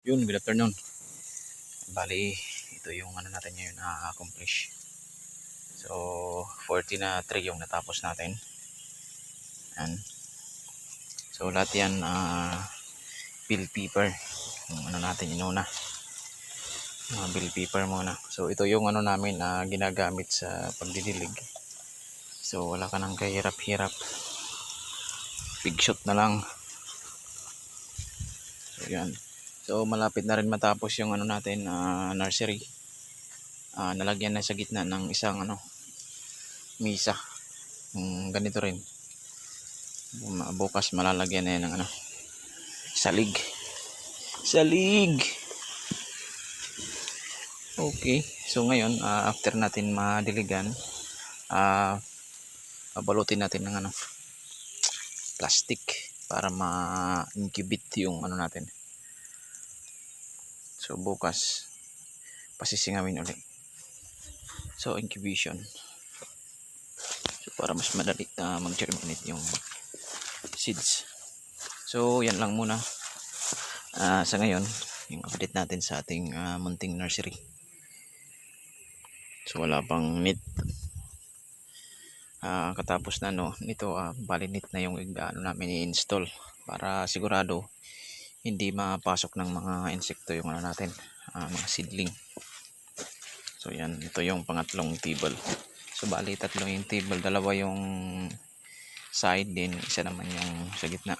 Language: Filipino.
Yun, good afternoon. Bali, ito yung ano natin ngayon na-accomplish. So, 40 na tree yung natapos natin. Yan. So, lahat yan bill paper. Yung ano natin inuna. Bill paper muna. So, ito yung ano namin ginagamit sa pagdidilig. So, wala ka nang kahirap-hirap. Big shot na lang. So, yan. So, malapit na rin matapos yung ano natin nursery. Nalagyan na sa gitna ng isang misa. Ganito rin. Bukas malalagyan na yan ng salig. Okay, so ngayon after natin madiligan, babalutin natin ng plastic para ma-incubate yung natin. So bukas pasisingawin ulit. So incubation, so para mas madali mag-germinate yung seeds. So yan lang muna sa ngayon yung update natin sa ating munting nursery. So wala pang net. Katapos na nito bali net na yung namin i-install para sigurado hindi mapasok ng mga insekto yung natin, mga seedling. So yan, ito yung pangatlong table. So bali tatlong yung table, dalawa yung side din, isa naman yung sa gitna.